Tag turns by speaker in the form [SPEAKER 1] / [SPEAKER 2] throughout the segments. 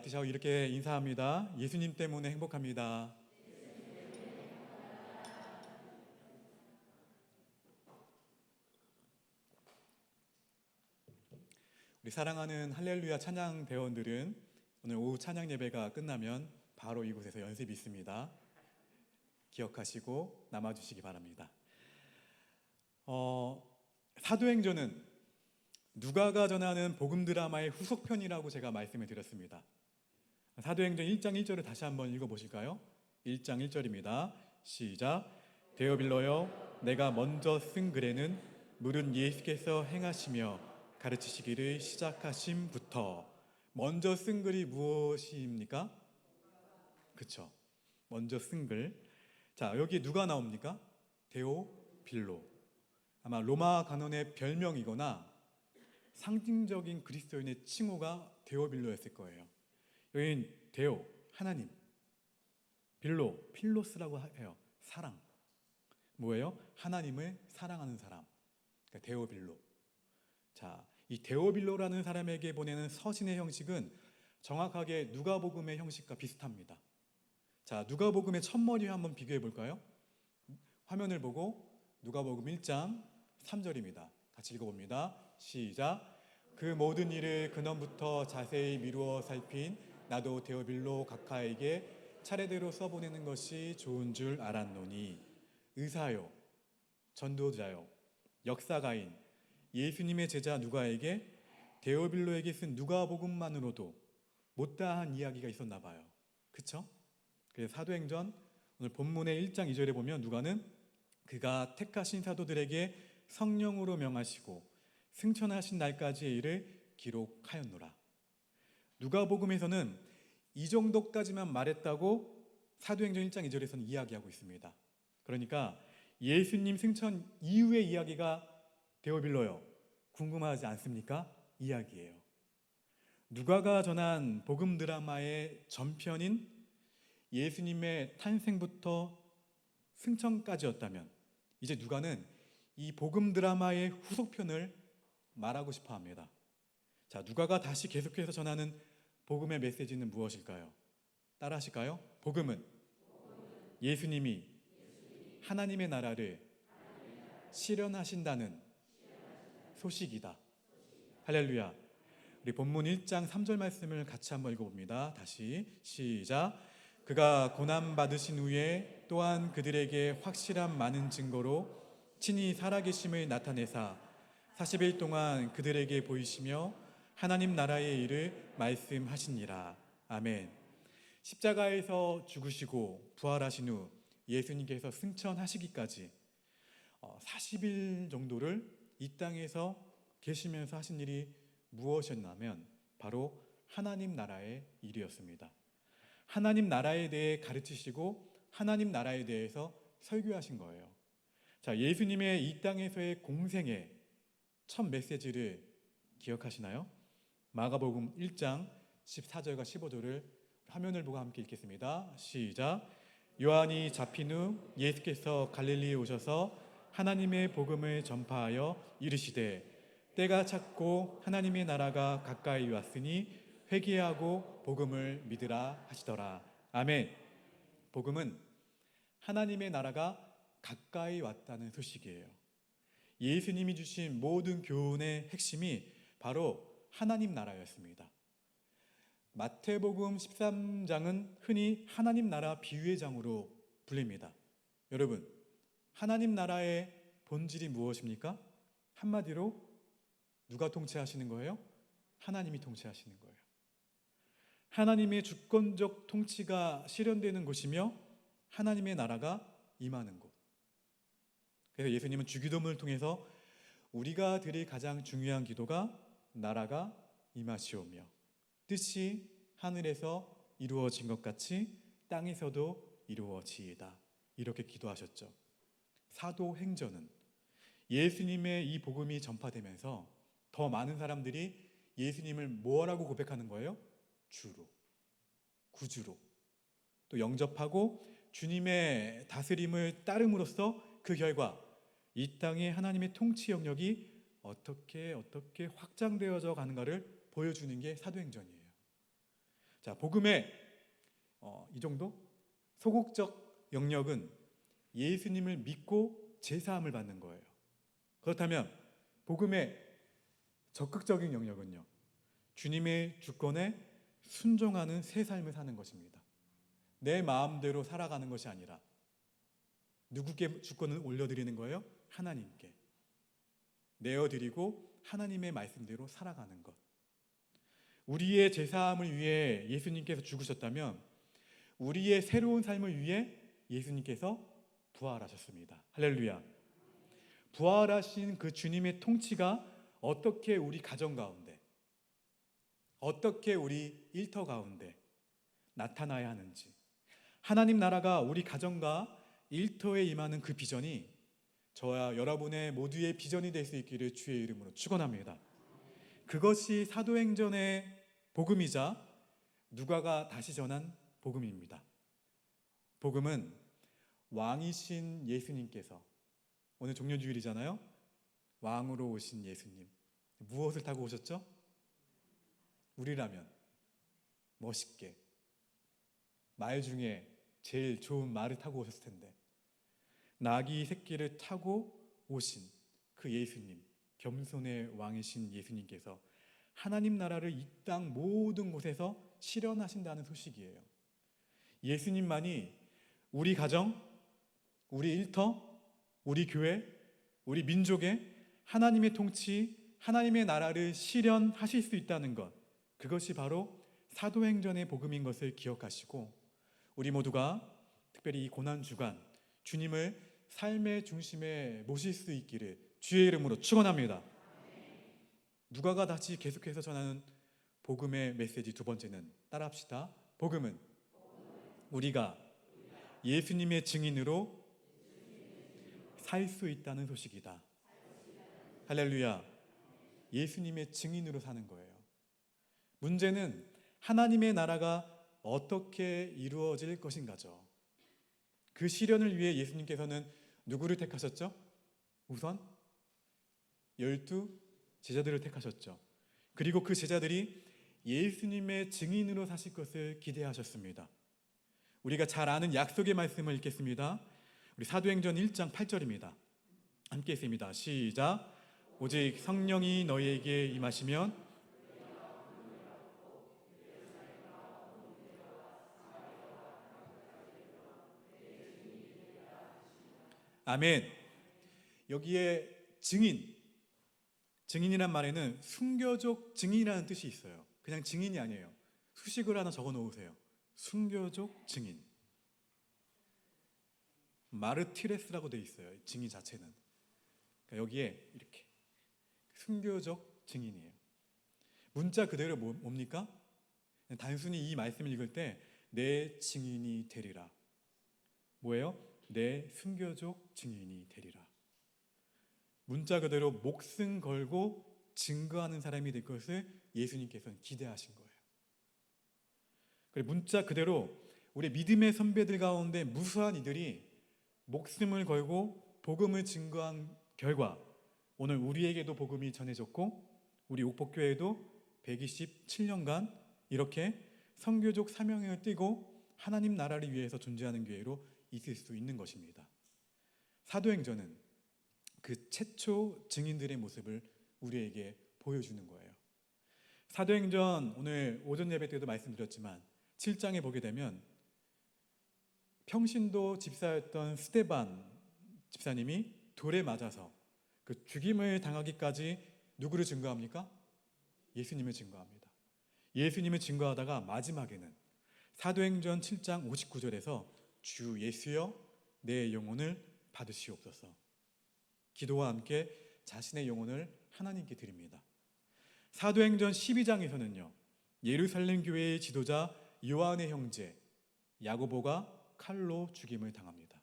[SPEAKER 1] 앞뒤샤고 이렇게 인사합니다. 예수님 때문에 행복합니다. 우리 사랑하는 할렐루야 찬양 대원들은 오늘 오후 찬양 예배가 끝나면 바로 이곳에서 연습이 있습니다. 기억하시고 남아주시기 바랍니다. 사도행전은 누가가 전하는 복음 드라마의 후속편이라고 제가 말씀을 드렸습니다. 사도행전 1장 1절을 다시 한번 읽어보실까요? 1장 1절입니다. 시작. 데오빌로여, 내가 먼저 쓴 글에는 물은 예수께서 행하시며 가르치시기를 시작하심부터. 먼저 쓴 글이 무엇입니까? 그쵸, 먼저 쓴 글. 자, 여기 누가 나옵니까? 데오빌로. 아마 로마 간원의 별명이거나 상징적인 그리스도인의 칭호가 데오빌로였을 거예요. 여긴 데오, 하나님, 빌로, 필로스라고 해요. 사랑. 뭐예요? 하나님을 사랑하는 사람. 그러니까 데오빌로. 자, 이 데오빌로라는 사람에게 보내는 서신의 형식은 정확하게 누가복음의 형식과 비슷합니다. 자, 누가복음의 첫머리 한번 비교해 볼까요? 화면을 보고 누가복음 1장 3절입니다. 같이 읽어봅니다. 시작. 그 모든 일을 근원부터 자세히 미루어 살핀 나도 데오빌로 각하에게 차례대로 써보내는 것이 좋은 줄 알았노니 의사요, 전도자요, 역사가인, 예수님의 제자 누가에게 데오빌로에게 쓴 누가복음만으로도 못다한 이야기가 있었나 봐요. 그쵸? 그래서 사도행전 오늘 본문의 1장 2절에 보면 누가는 그가 택하신 사도들에게 성령으로 명하시고 승천하신 날까지의 일을 기록하였노라. 누가복음에서는 이 정도까지만 말했다고 사도행전 1장 2절에서는 이야기하고 있습니다. 그러니까 예수님 승천 이후의 이야기가 데오빌로요, 궁금하지 않습니까? 이야기예요. 누가가 전한 복음 드라마의 전편인 예수님의 탄생부터 승천까지였다면 이제 누가는 이 복음 드라마의 후속편을 말하고 싶어 합니다. 자, 누가가 다시 계속해서 전하는 복음의 메시지는 무엇일까요? 따라 하실까요? 복음은 예수님이 하나님의 나라를 실현하신다는 소식이다. 할렐루야. 우리 본문 1장 3절 말씀을 같이 한번 읽어봅니다. 다시 시작. 그가 고난받으신 후에 또한 그들에게 확실한 많은 증거로 친히 살아계심을 나타내사 40일 동안 그들에게 보이시며 하나님 나라의 일을 말씀하시니라. 아멘. 십자가에서 죽으시고 부활하신 후 예수님께서 승천하시기까지 40일 정도를 이 땅에서 계시면서 하신 일이 무엇이었냐면 바로 하나님 나라의 일이었습니다. 하나님 나라에 대해 가르치시고 하나님 나라에 대해서 설교하신 거예요. 자, 예수님의 이 땅에서의 공생의 첫 메시지를 기억하시나요? 마가복음 1장 14절과 15절을 화면을 보고 함께 읽겠습니다. 시작. 요한이 잡힌 후 예수께서 갈릴리에 오셔서 하나님의 복음을 전파하여 이르시되 때가 찼고 하나님의 나라가 가까이 왔으니 회개하고 복음을 믿으라 하시더라. 아멘. 복음은 하나님의 나라가 가까이 왔다는 소식이에요. 예수님이 주신 모든 교훈의 핵심이 바로 하나님 나라였습니다. 마태복음 13장은 흔히 하나님 나라 비유의 장으로 불립니다. 여러분, 하나님 나라의 본질이 무엇입니까? 한마디로 누가 통치하시는 거예요? 하나님이 통치하시는 거예요. 하나님의 주권적 통치가 실현되는 곳이며 하나님의 나라가 임하는 곳. 그래서 예수님은 주기도문을 통해서 우리가 드릴 가장 중요한 기도가 나라가 임하시오며 뜻이 하늘에서 이루어진 것 같이 땅에서도 이루어지이다. 이렇게 기도하셨죠. 사도행전은 예수님의 이 복음이 전파되면서 더 많은 사람들이 예수님을 뭐라고 고백하는 거예요? 주로, 구주로 또 영접하고 주님의 다스림을 따름으로써 그 결과 이 땅에 하나님의 통치 영역이 어떻게 확장되어져 가는가를 보여주는 게 사도행전이에요. 자, 복음의 이 정도 소극적 영역은 예수님을 믿고 제사함을 받는 거예요. 그렇다면 복음의 적극적인 영역은요, 주님의 주권에 순종하는 새 삶을 사는 것입니다. 내 마음대로 살아가는 것이 아니라 누구께 주권을 올려드리는 거예요? 하나님께 내어드리고 하나님의 말씀대로 살아가는 것. 우리의 제사함을 위해 예수님께서 죽으셨다면 우리의 새로운 삶을 위해 예수님께서 부활하셨습니다. 할렐루야. 부활하신 그 주님의 통치가 어떻게 우리 가정 가운데, 어떻게 우리 일터 가운데 나타나야 하는지, 하나님 나라가 우리 가정과 일터에 임하는 그 비전이 저와 여러분의 모두의 비전이 될 수 있기를 주의 이름으로 축원합니다. 그것이 사도행전의 복음이자 누가가 다시 전한 복음입니다. 복음은 왕이신 예수님께서, 오늘 종려주일이잖아요. 왕으로 오신 예수님, 무엇을 타고 오셨죠? 우리라면 멋있게 말 중에 제일 좋은 말을 타고 오셨을 텐데, 나귀 새끼를 타고 오신 그 예수님, 겸손의 왕이신 예수님께서 하나님 나라를 이 땅 모든 곳에서 실현하신다는 소식이에요. 예수님만이 우리 가정, 우리 일터, 우리 교회, 우리 민족에 하나님의 통치, 하나님의 나라를 실현하실 수 있다는 것, 그것이 바로 사도행전의 복음인 것을 기억하시고, 우리 모두가 특별히 이 고난주간 주님을 삶의 중심에 모실 수 있기를 주의 이름으로 축원합니다. 누가가 다시 계속해서 전하는 복음의 메시지 두 번째는, 따라합시다. 복음은 우리가 예수님의 증인으로 살 수 있다는 소식이다. 할렐루야. 예수님의 증인으로 사는 거예요. 문제는 하나님의 나라가 어떻게 이루어질 것인가죠. 그 실현을 위해 예수님께서는 누구를 택하셨죠? 우선 12 제자들을 택하셨죠. 그리고 그 제자들이 예수님의 증인으로 사실 것을 기대하셨습니다. 우리가 잘 아는 약속의 말씀을 읽겠습니다. 우리 사도행전 1장 8절입니다. 함께 읽습니다. 시작. 오직 성령이 너희에게 임하시면 아멘. 여기에 증인이란 말에는 순교적 증인이라는 뜻이 있어요. 그냥 증인이 아니에요. 수식을 하나 적어 놓으세요. 순교적 증인. 마르티레스라고 되어 있어요. 증인 자체는. 그러니까 여기에 이렇게 순교적 증인이에요. 문자 그대로 뭡니까? 단순히 이 말씀을 읽을 때 내 증인이 되리라. 뭐예요? 내 순교적 증인이 되리라. 문자 그대로 목숨 걸고 증거하는 사람이 될 것을 예수님께서는 기대하신 거예요. 그리고 문자 그대로 우리 믿음의 선배들 가운데 무수한 이들이 목숨을 걸고 복음을 증거한 결과 오늘 우리에게도 복음이 전해졌고 우리 옥복교회도 127년간 이렇게 선교적 사명을 띠고 하나님 나라를 위해서 존재하는 교회로 있을 수 있는 것입니다. 사도행전은 그 최초 증인들의 모습을 우리에게 보여주는 거예요. 사도행전 오늘 오전 예배 때도 말씀드렸지만 7장에 보게 되면 평신도 집사였던 스데반 집사님이 돌에 맞아서 그 죽임을 당하기까지 누구를 증거합니까? 예수님을 증거합니다. 예수님을 증거하다가 마지막에는 사도행전 7장 59절에서 주 예수여 내 영혼을 받으시옵소서, 기도와 함께 자신의 영혼을 하나님께 드립니다. 사도행전 12장에서는요 예루살렘 교회의 지도자 요한의 형제 야고보가 칼로 죽임을 당합니다.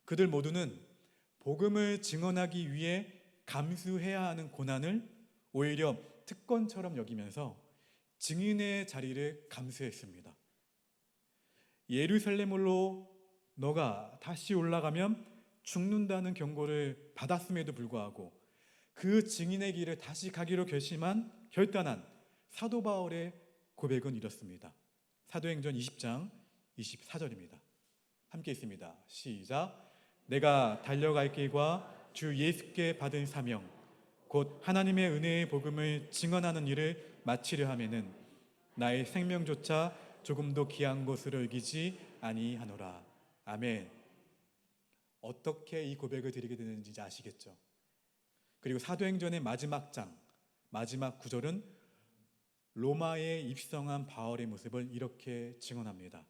[SPEAKER 1] 그들 모두는 복음을 증언하기 위해 감수해야 하는 고난을 오히려 특권처럼 여기면서 증인의 자리를 감수했습니다. 예루살렘으로 너가 다시 올라가면 죽는다는 경고를 받았음에도 불구하고 그 증인의 길을 다시 가기로 결단한 사도 바울의 고백은 이렇습니다. 사도행전 20장 24절입니다. 함께 있습니다. 시작. 내가 달려갈 길과 주 예수께 받은 사명 곧 하나님의 은혜의 복음을 증언하는 일을 마치려 하면은 나의 생명조차 조금도 귀한 것으로 여기지 아니하노라. 아멘. 어떻게 이 고백을 드리게 되는지 아시겠죠? 그리고 사도행전의 마지막 장, 마지막 구절은 로마에 입성한 바울의 모습을 이렇게 증언합니다.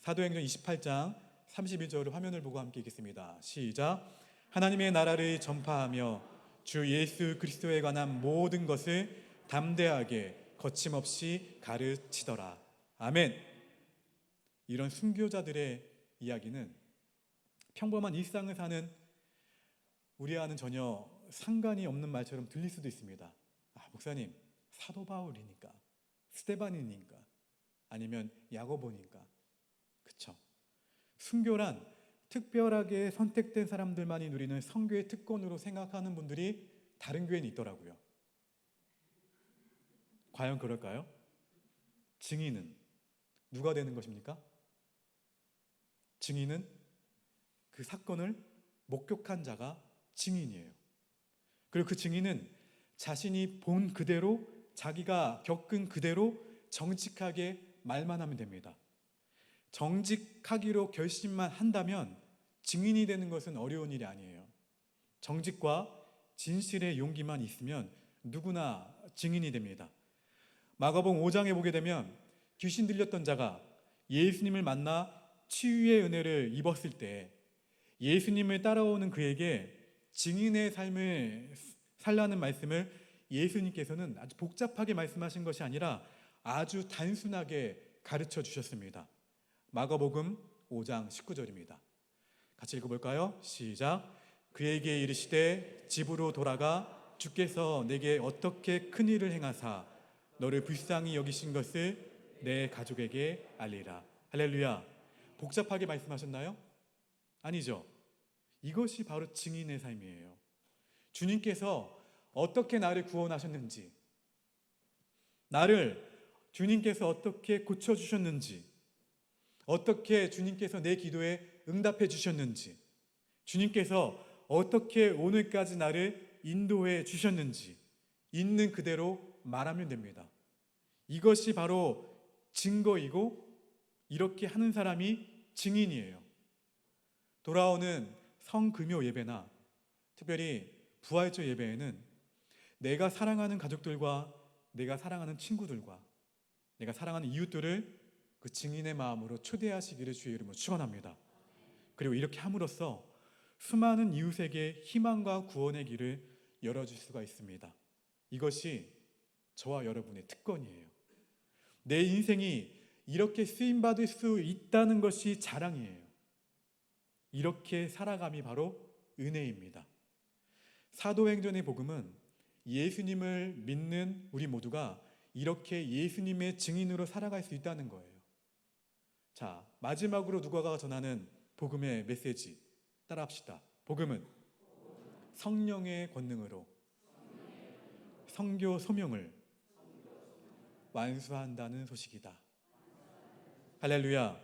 [SPEAKER 1] 사도행전 28장 31절을 화면을 보고 함께 읽겠습니다. 시작. 하나님의 나라를 전파하며 주 예수 그리스도에 관한 모든 것을 담대하게 거침없이 가르치더라. 아멘. 이런 순교자들의 이야기는 평범한 일상을 사는 우리와는 전혀 상관이 없는 말처럼 들릴 수도 있습니다. 목사님, 사도 바울이니까, 스데반이니까, 아니면 야고보니까. 그쵸? 순교란 특별하게 선택된 사람들만이 누리는 선교의 특권으로 생각하는 분들이 다른 교회는 있더라고요. 과연 그럴까요? 증인은 누가 되는 것입니까? 증인은 그 사건을 목격한 자가 증인이에요. 그리고 그 증인은 자신이 본 그대로, 자기가 겪은 그대로 정직하게 말만 하면 됩니다. 정직하기로 결심만 한다면 증인이 되는 것은 어려운 일이 아니에요. 정직과 진실의 용기만 있으면 누구나 증인이 됩니다. 마가복음 5장에 보게 되면 귀신 들렸던 자가 예수님을 만나 치유의 은혜를 입었을 때 예수님을 따라오는 그에게 증인의 삶을 살라는 말씀을 예수님께서는 아주 복잡하게 말씀하신 것이 아니라 아주 단순하게 가르쳐 주셨습니다. 마가복음 5장 19절입니다. 같이 읽어볼까요? 시작. 그에게 이르시되 집으로 돌아가 주께서 내게 어떻게 큰 일을 행하사 너를 불쌍히 여기신 것을 내 가족에게 알리라. 할렐루야. 복잡하게 말씀하셨나요? 아니죠. 이것이 바로 증인의 삶이에요. 주님께서 어떻게 나를 구원하셨는지, 나를 주님께서 어떻게 고쳐주셨는지, 어떻게 주님께서 내 기도에 응답해 주셨는지, 주님께서 어떻게 오늘까지 나를 인도해 주셨는지 있는 그대로 말하면 됩니다. 이것이 바로 증거이고 이렇게 하는 사람이 증인이에요. 돌아오는 성금요 예배나 특별히 부활절 예배에는 내가 사랑하는 가족들과 내가 사랑하는 친구들과 내가 사랑하는 이웃들을 그 증인의 마음으로 초대하시기를 주의 이름으로 축원합니다. 그리고 이렇게 함으로써 수많은 이웃에게 희망과 구원의 길을 열어줄 수가 있습니다. 이것이 저와 여러분의 특권이에요. 내 인생이 이렇게 쓰임받을 수 있다는 것이 자랑이에요. 이렇게 살아감이 바로 은혜입니다. 사도행전의 복음은 예수님을 믿는 우리 모두가 이렇게 예수님의 증인으로 살아갈 수 있다는 거예요. 자, 마지막으로 누가가 전하는 복음의 메시지 따라합시다. 복음은 성령의 권능으로 선교 소명을 완수한다는 소식이다. 할렐루야.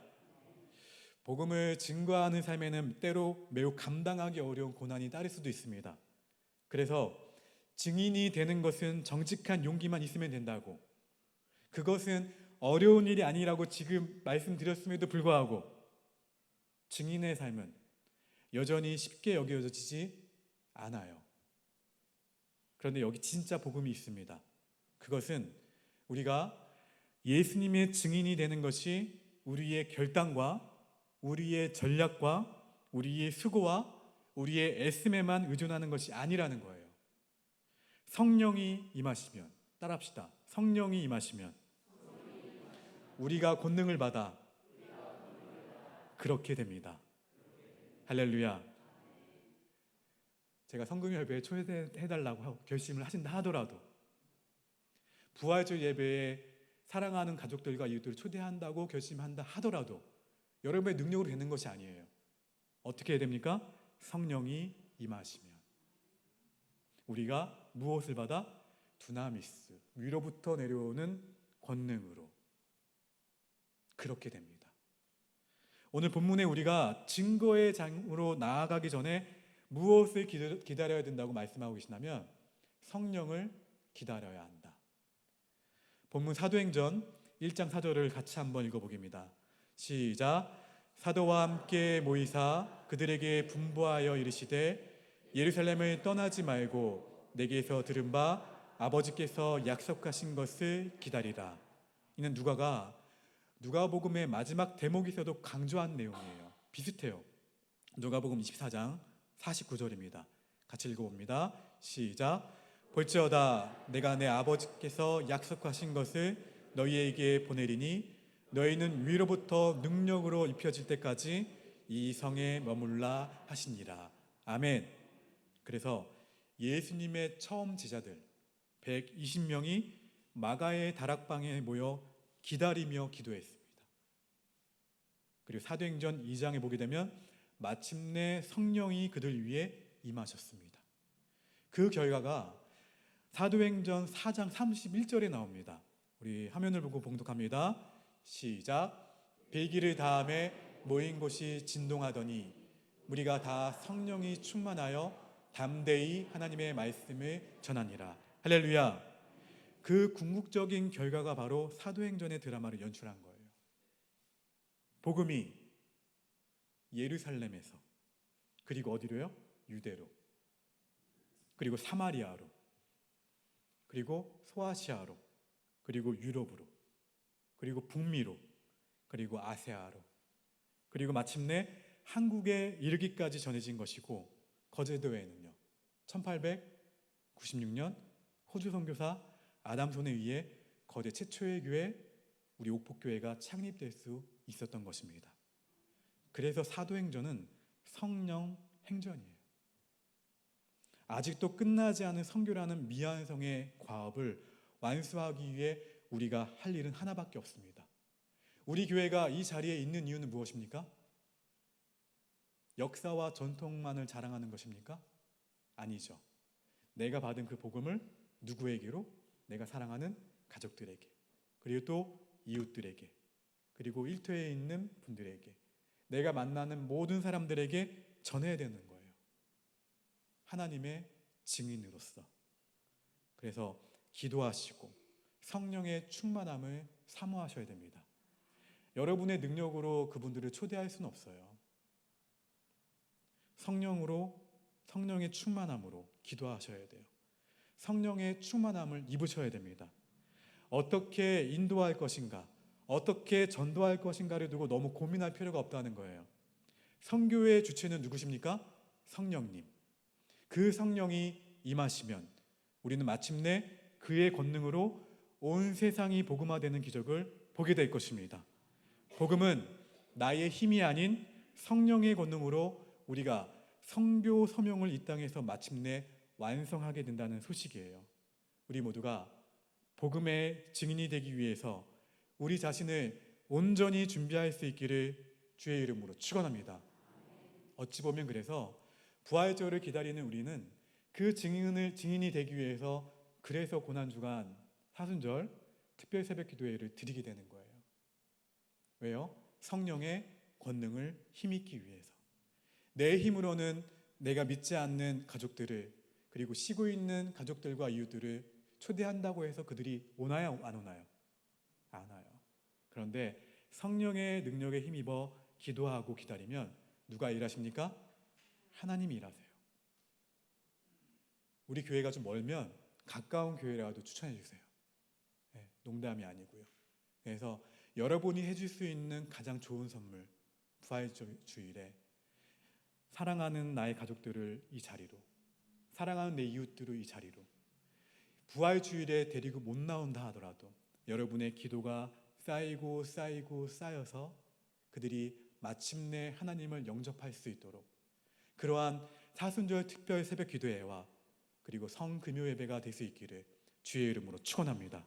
[SPEAKER 1] 복음을 증거하는 삶에는 때로 매우 감당하기 어려운 고난이 따를 수도 있습니다. 그래서 증인이 되는 것은 정직한 용기만 있으면 된다고, 그것은 어려운 일이 아니라고 지금 말씀드렸음에도 불구하고 증인의 삶은 여전히 쉽게 여겨지지 않아요. 그런데 여기 진짜 복음이 있습니다. 그것은 우리가 예수님의 증인이 되는 것이 우리의 결단과 우리의 전략과 우리의 수고와 우리의 애씀에만 의존하는 것이 아니라는 거예요. 성령이 임하시면, 따라합시다. 성령이 임하시면 우리가 권능을 받아 그렇게 됩니다. 할렐루야. 제가 성금요 예배에 초대해달라고 결심을 하신다 하더라도 부활절 예배에 사랑하는 가족들과 이웃들을 초대한다고 결심한다 하더라도 여러분의 능력으로 되는 것이 아니에요. 어떻게 해야 됩니까? 성령이 임하시면 우리가 무엇을 받아? 두나미스, 위로부터 내려오는 권능으로 그렇게 됩니다. 오늘 본문에 우리가 증거의 장으로 나아가기 전에 무엇을 기다려야 된다고 말씀하고 계시냐면 성령을 기다려야 한다. 본문 사도행전 1장 4절을 같이 한번 읽어보겠습니다. 시작. 사도와 함께 모이사 그들에게 분부하여 이르시되 예루살렘을 떠나지 말고 내게서 들은 바 아버지께서 약속하신 것을 기다리라. 이는 누가복음의 마지막 대목에서도 강조한 내용이에요. 비슷해요. 누가복음 24장 49절입니다. 같이 읽어봅니다. 시작. 볼지어다 내가 내 아버지께서 약속하신 것을 너희에게 보내리니 너희는 위로부터 능력으로 입혀질 때까지 이 성에 머물라 하시니라. 아멘. 그래서 예수님의 처음 제자들 120명이 마가의 다락방에 모여 기다리며 기도했습니다. 그리고 사도행전 2장에 보게 되면 마침내 성령이 그들 위에 임하셨습니다. 그 결과가 사도행전 4장 31절에 나옵니다. 우리 화면을 보고 봉독합니다. 시작. 배기를 다음에 모인 곳이 진동하더니 무리가 다 성령이 충만하여 담대히 하나님의 말씀을 전하니라. 할렐루야. 그 궁극적인 결과가 바로 사도행전의 드라마를 연출한 거예요. 복음이 예루살렘에서 그리고 어디로요? 유대로, 그리고 사마리아로, 그리고 소아시아로, 그리고 유럽으로, 그리고 북미로, 그리고 아세아로, 그리고 마침내 한국에 이르기까지 전해진 것이고, 거제도에는요 1896년 호주 선교사 아담손에 의해 거제 최초의 교회 우리 옥복교회가 창립될 수 있었던 것입니다. 그래서 사도행전은 성령 행전이에요. 아직도 끝나지 않은 선교라는 미완성의 과업을 완수하기 위해 우리가 할 일은 하나밖에 없습니다. 우리 교회가 이 자리에 있는 이유는 무엇입니까? 역사와 전통만을 자랑하는 것입니까? 아니죠. 내가 받은 그 복음을 누구에게로? 내가 사랑하는 가족들에게, 그리고 또 이웃들에게, 그리고 일터에 있는 분들에게, 내가 만나는 모든 사람들에게 전해야 되는 거예요. 하나님의 증인으로서. 그래서 기도하시고 성령의 충만함을 사모하셔야 됩니다. 여러분의 능력으로 그분들을 초대할 수는 없어요. 성령의 충만함으로 기도하셔야 돼요. 성령의 충만함을 입으셔야 됩니다. 어떻게 인도할 것인가, 어떻게 전도할 것인가를 두고 너무 고민할 필요가 없다는 거예요. 선교의 주체는 누구십니까? 성령님. 그 성령이 임하시면 우리는 마침내 그의 권능으로 온 세상이 복음화되는 기적을 보게 될 것입니다. 복음은 나의 힘이 아닌 성령의 권능으로 우리가 선교 소명을 이 땅에서 마침내 완성하게 된다는 소식이에요. 우리 모두가 복음의 증인이 되기 위해서 우리 자신을 온전히 준비할 수 있기를 주의 이름으로 축원합니다. 어찌 보면 그래서 부활절을 기다리는 우리는 그 증인이 되기 위해서 그래서 고난주간 사순절 특별 새벽 기도회를 드리게 되는 거예요. 왜요? 성령의 권능을 힘입기 위해서. 내 힘으로는 내가 믿지 않는 가족들을, 그리고 쉬고 있는 가족들과 이웃들을 초대한다고 해서 그들이 오나요? 안 오나요? 안 와요. 그런데 성령의 능력에 힘입어 기도하고 기다리면 누가 일하십니까? 하나님이 일하세요. 우리 교회가 좀 멀면 가까운 교회라도 추천해 주세요. 네, 농담이 아니고요. 그래서 여러분이 해줄 수 있는 가장 좋은 선물, 부활주일에 사랑하는 나의 가족들을 이 자리로, 사랑하는 내 이웃들을 이 자리로, 부활주일에 데리고 못 나온다 하더라도 여러분의 기도가 쌓이고 쌓여서 그들이 마침내 하나님을 영접할 수 있도록 그러한 사순절 특별 새벽 기도회와 그리고 성금요 예배가 될 수 있기를 주의 이름으로 축원합니다.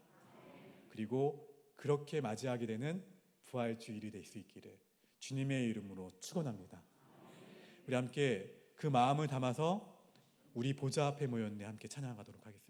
[SPEAKER 1] 그리고 그렇게 맞이하게 되는 부활주일이 될 수 있기를 주님의 이름으로 축원합니다. 우리 함께 그 마음을 담아서 우리 보좌 앞에 모였네 함께 찬양하도록 하겠습니다.